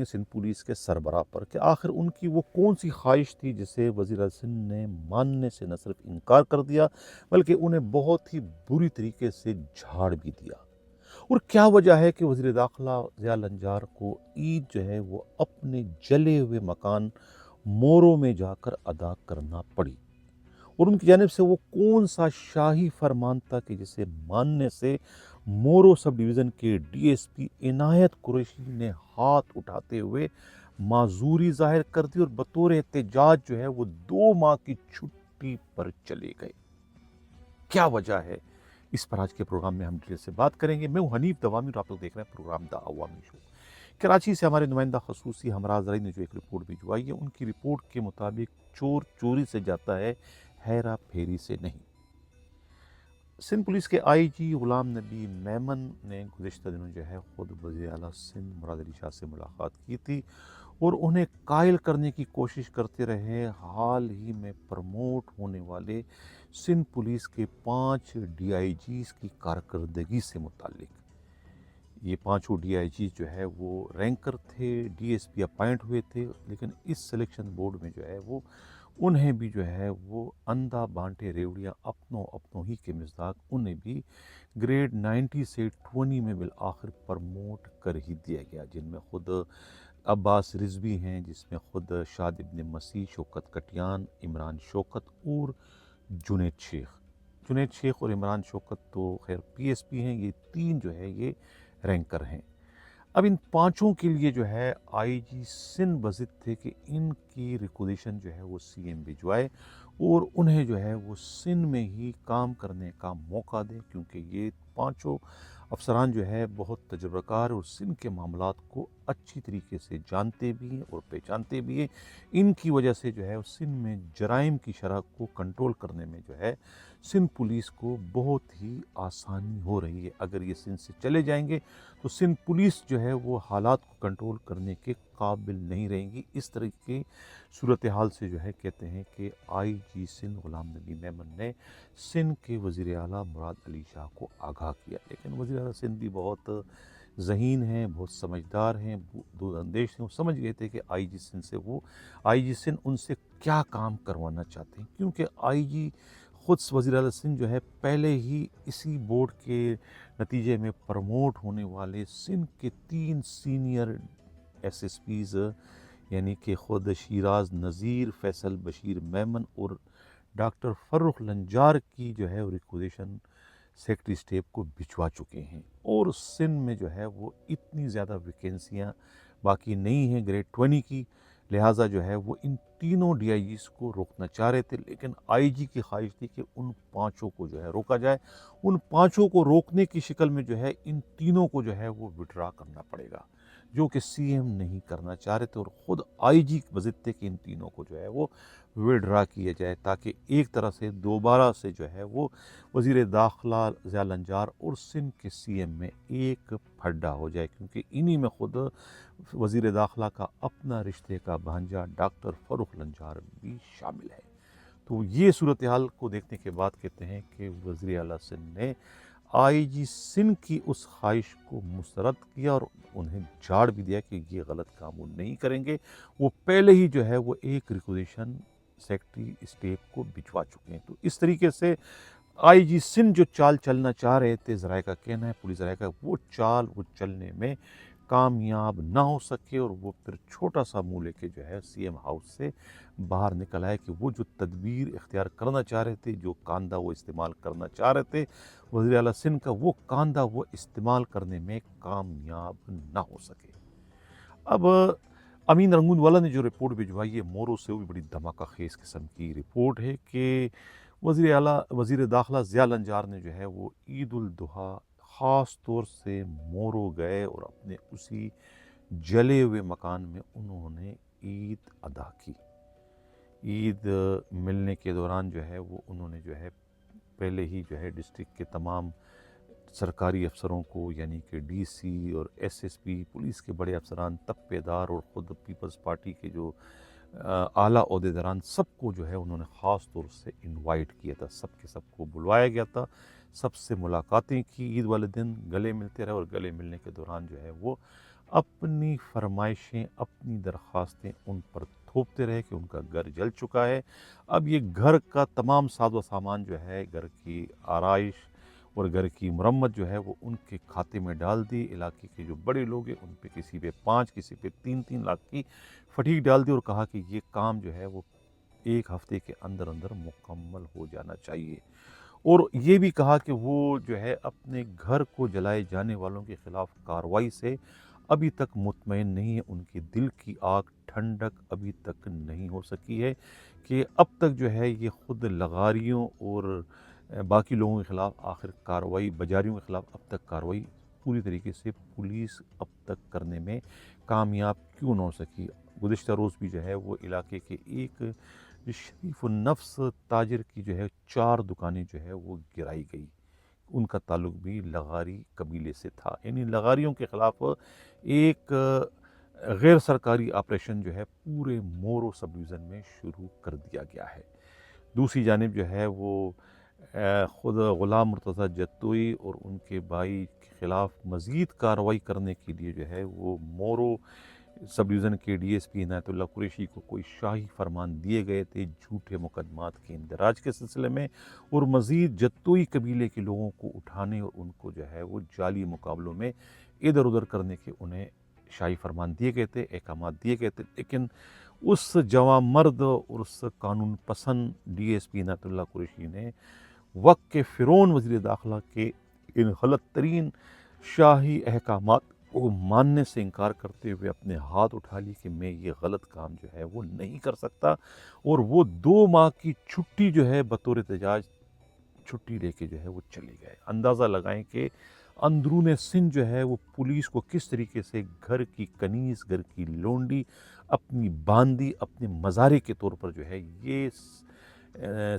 کریں گے سندھ پولیس کے سربراہ پر کہ آخر ان کی وہ کون سی خواہش تھی جسے وزیر اعلیٰ سندھ نے ماننے سے نہ صرف انکار کر دیا بلکہ انہیں بہت ہی بری طریقے سے جھاڑ بھی دیا، اور کیا وجہ ہے کہ وزیر داخلہ ضیاء النجار کو عید جو ہے وہ اپنے جلے ہوئے مکان مورو میں جا کر ادا کرنا پڑی، اور ان کی جانب سے وہ کون سا شاہی فرمان تھا کہ جسے ماننے سے مورو سب ڈویژن کے ڈی ایس پی عنایت قریشی نے ہاتھ اٹھاتے ہوئے معذوری ظاہر کر دی اور بطور احتجاج جو ہے وہ 2 ماہ کی چھٹی پر چلے گئے۔ کیا وجہ ہے؟ اس پر آج کے پروگرام میں ہم ڈیٹیل سے بات کریں گے۔ میں ہوں حنیف دوامی اور آپ لوگ دیکھ رہے ہیں پروگرام دا عوامی شو۔ کراچی سے ہمارے نمائندہ خصوصی ہمراہ زرعی نے جو ایک رپورٹ بھجوائی ہے، ان کی رپورٹ کے مطابق چور چوری سے جاتا ہے، ہیرا پھیری سے نہیں۔ سندھ پولیس کے آئی جی غلام نبی میمن نے گزشتہ دنوں جو ہے خود وزیر اعلیٰ سندھ مراد علی شاہ سے ملاقات کی تھی اور انہیں قائل کرنے کی کوشش کرتے رہے حال ہی میں پروموٹ ہونے والے سندھ پولیس کے 5 ڈی آئی جیز کی کارکردگی سے متعلق۔ یہ 5 ڈی آئی جی جو ہے وہ رینکر تھے، ڈی ایس پی اپائنٹ ہوئے تھے، لیکن اس سلیکشن بورڈ میں جو ہے وہ انہیں بھی جو ہے وہ اندھا بانٹے ریوڑیاں اپنوں ہی کے مزداق انہیں بھی گریڈ 90 سے 20 میں بالآخر پرموٹ کر ہی دیا گیا، جن میں خود عباس رضوی ہیں، جس میں خود شاد ابن مسیح، شوکت کٹیان، عمران شوکت اور جنید شیخ اور عمران شوکت تو خیر پی ایس پی ہیں، یہ 3 جو ہے یہ رینکر ہیں۔ اب ان 5 کے لیے جو ہے آئی جی سندھ بضد تھے کہ ان کی ریکوزیشن جو ہے وہ سی ایم بھجوائے اور انہیں جو ہے وہ سندھ میں ہی کام کرنے کا موقع دیں، کیونکہ یہ 5 افسران جو ہے بہت تجربہ کار اور سندھ کے معاملات کو اچھی طریقے سے جانتے بھی ہیں اور پہچانتے بھی ہیں۔ ان کی وجہ سے جو ہے سندھ میں جرائم کی شرح کو کنٹرول کرنے میں جو ہے سندھ پولیس کو بہت ہی آسانی ہو رہی ہے۔ اگر یہ سندھ سے چلے جائیں گے تو سندھ پولیس جو ہے وہ حالات کو کنٹرول کرنے کے قابل نہیں رہیں گی۔ اس طرح کی صورتحال سے جو ہے کہتے ہیں کہ آئی جی سندھ غلام نبی میمن نے سندھ کے وزیر اعلیٰ مراد علی شاہ کو آگاہ کیا، لیکن وزیر اعلیٰ سندھ بھی بہت ذہین ہیں، بہت سمجھدار ہیں، دور اندیش ہیں، وہ سمجھ گئے تھے کہ آئی جی سندھ ان سے کیا کام کروانا چاہتے ہیں، کیونکہ آئی جی خود وزیر اعلیٰ سندھ جو ہے پہلے ہی اسی بورڈ کے نتیجے میں پروموٹ ہونے والے سندھ کے 3 سینئر ایس ایس پیز یعنی کہ خود شیراز نذیر، فیصل بشیر میمن اور ڈاکٹر فرخ لنجار کی جو ہے ریکوزیشن سیکرٹری اسٹیٹ کو بھجوا چکے ہیں، اور سندھ میں جو ہے وہ اتنی زیادہ ویکینسیاں باقی نہیں ہیں گریڈ 20 کی، لہٰذا جو ہے وہ ان تینوں ڈی آئی جیز کو روکنا چاہ رہے تھے، لیکن آئی جی کی خواہش تھی کہ ان 5 کو جو ہے روکا جائے۔ ان 5 کو روکنے کی شکل میں جو ہے ان تینوں کو جو ہے وہ وڈرا کرنا پڑے گا، جو کہ سی ایم نہیں کرنا چاہ رہے تھے، اور خود آئی جی بضد تھے کہ ان تینوں کو جو ہے وہ وڈرا کیا جائے، تاکہ ایک طرح سے دوبارہ سے جو ہے وہ وزیر داخلہ ضیاء النجار اور سندھ کے سی ایم میں ایک پھڈا ہو جائے، کیونکہ انہی میں خود وزیر داخلہ کا اپنا رشتے کا بھانجا ڈاکٹر فرخ لنجار بھی شامل ہے۔ تو یہ صورتحال کو دیکھنے کے بعد کہتے ہیں کہ وزیر اعلیٰ سندھ نے آئی جی سندھ کی اس خواہش کو مسترد کیا اور انہیں جھاڑ بھی دیا کہ یہ غلط کام وہ نہیں کریں گے۔ وہ پہلے ہی جو ہے وہ ایک ریکوزیشن سیکرٹری اسٹیٹ کو بھجوا چکے ہیں۔ تو اس طریقے سے آئی جی سندھ جو چال چلنا چاہ رہے تھے، ذرائع کا کہنا ہے، پولیس ذرائع کا، وہ چال وہ چلنے میں کامیاب نہ ہو سکے، اور وہ پھر چھوٹا سا منہ لے کے جو ہے سی ایم ہاؤس سے باہر نکل آئے کہ وہ جو تدبیر اختیار کرنا چاہ رہے تھے، جو کاندھا وہ استعمال کرنا چاہ رہے تھے وزیر اعلیٰ سندھ کا، وہ کاندھا وہ استعمال کرنے میں کامیاب نہ ہو سکے۔ اب امین رنگون والا نے جو رپورٹ بھجوائی ہے مورو سے، وہ بھی بڑی دھماکہ خیز قسم کی رپورٹ ہے کہ وزیر داخلہ ضیاء النجار نے جو ہے وہ عید الاضحیٰ خاص طور سے مورو گئے اور اپنے اسی جلے ہوئے مکان میں انہوں نے عید ادا کی۔ عید ملنے کے دوران جو ہے وہ انہوں نے جو ہے پہلے ہی جو ہے ڈسٹرکٹ کے تمام سرکاری افسروں کو، یعنی کہ ڈی سی اور ایس ایس پی، پولیس کے بڑے افسران، تپے دار اور خود پیپلز پارٹی کے جو اعلیٰ عہدیداران، سب کو جو ہے انہوں نے خاص طور سے انوائٹ کیا تھا، سب کے سب کو بلوایا گیا تھا، سب سے ملاقاتیں کی، عید والے دن گلے ملتے رہے، اور گلے ملنے کے دوران جو ہے وہ اپنی فرمائشیں، اپنی درخواستیں ان پر تھوپتے رہے کہ ان کا گھر جل چکا ہے، اب یہ گھر کا تمام ساز و سامان جو ہے، گھر کی آرائش اور گھر کی مرمت جو ہے وہ ان کے کھاتے میں ڈال دی۔ علاقے کے جو بڑے لوگ ہیں ان پہ کسی پہ 5 کسی پہ 3 لاکھ کی فٹیک ڈال دی اور کہا کہ یہ کام جو ہے وہ 1 ہفتے کے اندر اندر مکمل ہو جانا چاہیے، اور یہ بھی کہا کہ وہ جو ہے اپنے گھر کو جلائے جانے والوں کے خلاف کارروائی سے ابھی تک مطمئن نہیں ہے، ان کی دل کی آگ ٹھنڈک ابھی تک نہیں ہو سکی ہے کہ اب تک جو ہے یہ خود لغاریوں اور باقی لوگوں کے خلاف آخر کارروائی، بجاریوں کے خلاف اب تک کارروائی پوری طریقے سے پولیس اب تک کرنے میں کامیاب کیوں نہ ہو سکی۔ گزشتہ روز بھی جو ہے وہ علاقے کے ایک شریف النفس تاجر کی جو ہے 4 دکانیں جو ہے وہ گرائی گئی، ان کا تعلق بھی لغاری قبیلے سے تھا، یعنی لغاریوں کے خلاف ایک غیر سرکاری آپریشن جو ہے پورے مورو سب ڈویژن میں شروع کر دیا گیا ہے۔ دوسری جانب جو ہے وہ خود غلام مرتضیٰ جتوئی اور ان کے بھائی کے خلاف مزید کارروائی کرنے کے لیے جو ہے وہ مورو سب ڈویژن کے ڈی ایس پی عنایت اللہ قریشی کو کوئی شاہی فرمان دیے گئے تھے جھوٹے مقدمات کے اندراج کے سلسلے میں، اور مزید جتوئی قبیلے کے لوگوں کو اٹھانے اور ان کو جو ہے وہ جعلی مقابلوں میں ادھر ادھر کرنے کے انہیں شاہی فرمان دیے گئے تھے، احکامات دیے گئے تھے، لیکن اس جوان مرد اور اس قانون پسند ڈی ایس پی عنایت اللہ قریشی نے وقت کے فرعون وزیر داخلہ کے ان غلط ترین شاہی احکامات کو ماننے سے انکار کرتے ہوئے اپنے ہاتھ اٹھا لی کہ میں یہ غلط کام جو ہے وہ نہیں کر سکتا، اور وہ 2 ماہ کی چھٹی جو ہے بطور احتجاج چھٹی لے کے جو ہے وہ چلے گئے۔ اندازہ لگائیں کہ اندرون سندھ جو ہے وہ پولیس کو کس طریقے سے گھر کی کنیز، گھر کی لونڈی، اپنی باندی، اپنے مزارے کے طور پر جو ہے یہ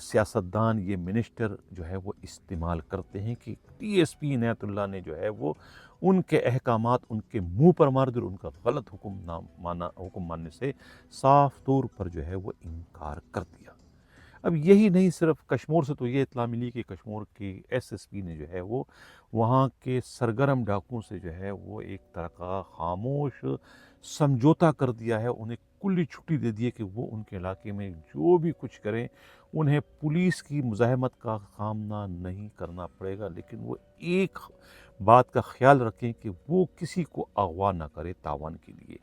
سیاستدان، یہ منسٹر جو ہے وہ استعمال کرتے ہیں کہ ٹی ایس پی عنایت اللہ نے جو ہے وہ ان کے احکامات ان کے منہ پر مار دی اور ان کا غلط حکم ماننے سے صاف طور پر جو ہے وہ انکار کر دیا۔ اب یہی نہیں، صرف کشمور سے تو یہ اطلاع ملی کہ کشمور کے ایس ایس پی نے جو ہے وہ وہاں کے سرگرم ڈاکوؤں سے جو ہے وہ ایک طرح کا خاموش سمجھوتا کر دیا ہے، انہیں کلی چھٹی دے دی ہے کہ وہ ان کے علاقے میں جو بھی کچھ کریں انہیں پولیس کی مزاحمت کا سامنا نہیں کرنا پڑے گا، لیکن وہ ایک بات کا خیال رکھیں کہ وہ کسی کو اغوا نہ کرے تاوان کے لیے،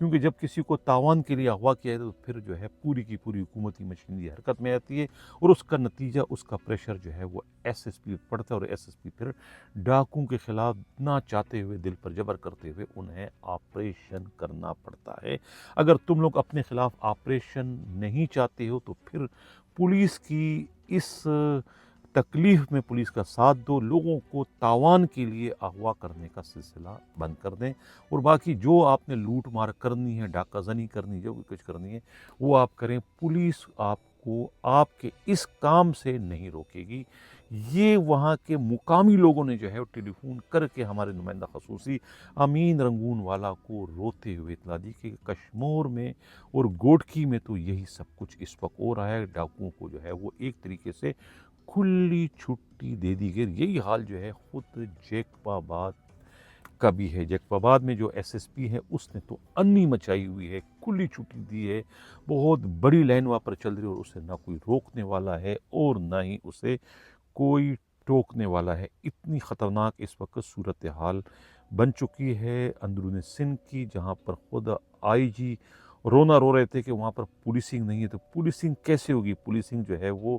کیونکہ جب کسی کو تاوان کے لیے اغوا کیا جائے تو پھر جو ہے پوری کی پوری حکومتی مشینری حرکت میں آتی ہے، اور اس کا نتیجہ، اس کا پریشر جو ہے وہ ایس ایس پی پڑتا ہے، اور ایس ایس پی پھر ڈاکوؤں کے خلاف نہ چاہتے ہوئے، دل پر جبر کرتے ہوئے انہیں آپریشن کرنا پڑتا ہے۔ اگر تم لوگ اپنے خلاف آپریشن نہیں چاہتے ہو تو پھر پولیس کی اس تکلیف میں پولیس کا ساتھ دو، لوگوں کو تاوان کے لیے اغوا کرنے کا سلسلہ بند کر دیں، اور باقی جو آپ نے لوٹ مار کرنی ہے، ڈاکہ زنی کرنی، جو بھی کچھ کرنی ہے وہ آپ کریں، پولیس آپ کو آپ کے اس کام سے نہیں روکے گی۔ یہ وہاں کے مقامی لوگوں نے جو ہے ٹیلی فون کر کے ہمارے نمائندہ خصوصی امین رنگون والا کو روتے ہوئے اطلاع دی کہ کشمور میں اور گوٹکی میں تو یہی سب کچھ اس وقت ہو رہا ہے، ڈاکوؤں کو جو ہے وہ ایک طریقے سے کھلی چھٹی دے دی گئی۔ یہی حال جو ہے خود جیکب آباد کا بھی ہے۔ جیکب آباد میں جو ایس ایس پی ہے اس نے تو انی مچائی ہوئی ہے، کھلی چھٹی دی ہے، بہت بڑی لائن وہاں پر چل رہی ہے، اور اسے نہ کوئی روکنے والا ہے اور نہ ہی اسے کوئی ٹوکنے والا ہے۔ اتنی خطرناک اس وقت صورتحال بن چکی ہے اندرون سندھ کی، جہاں پر خود آئی جی رونا رو رہے تھے کہ وہاں پر پولیسنگ نہیں ہے، تو پولیسنگ کیسے ہوگی؟ پولیسنگ جو ہے وہ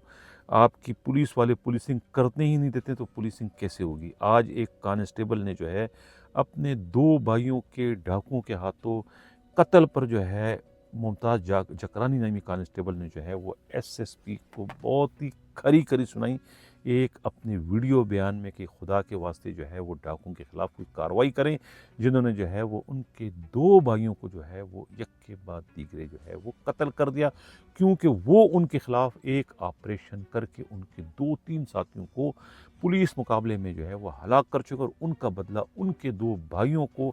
آپ کی پولیس والے پولیسنگ کرنے ہی نہیں دیتے تو پولیسنگ کیسے ہوگی؟ آج ایک کانسٹیبل نے جو ہے اپنے 2 بھائیوں کے ڈاکوؤں کے ہاتھوں قتل پر جو ہے ممتاز جکرانی نامی کانسٹیبل نے جو ہے وہ ایس ایس پی کو بہت ہی کھری کھری سنائی ایک اپنے ویڈیو بیان میں کہ خدا کے واسطے جو ہے وہ ڈاکوؤں کے خلاف کوئی کارروائی کریں، جنہوں نے جو ہے وہ ان کے 2 بھائیوں کو جو ہے وہ یک کے بعد دیگرے جو ہے وہ قتل کر دیا، کیونکہ وہ ان کے خلاف ایک آپریشن کر کے ان کے 2-3 ساتھیوں کو پولیس مقابلے میں جو ہے وہ ہلاک کر چکے، اور ان کا بدلہ ان کے 2 بھائیوں کو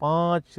5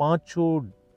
5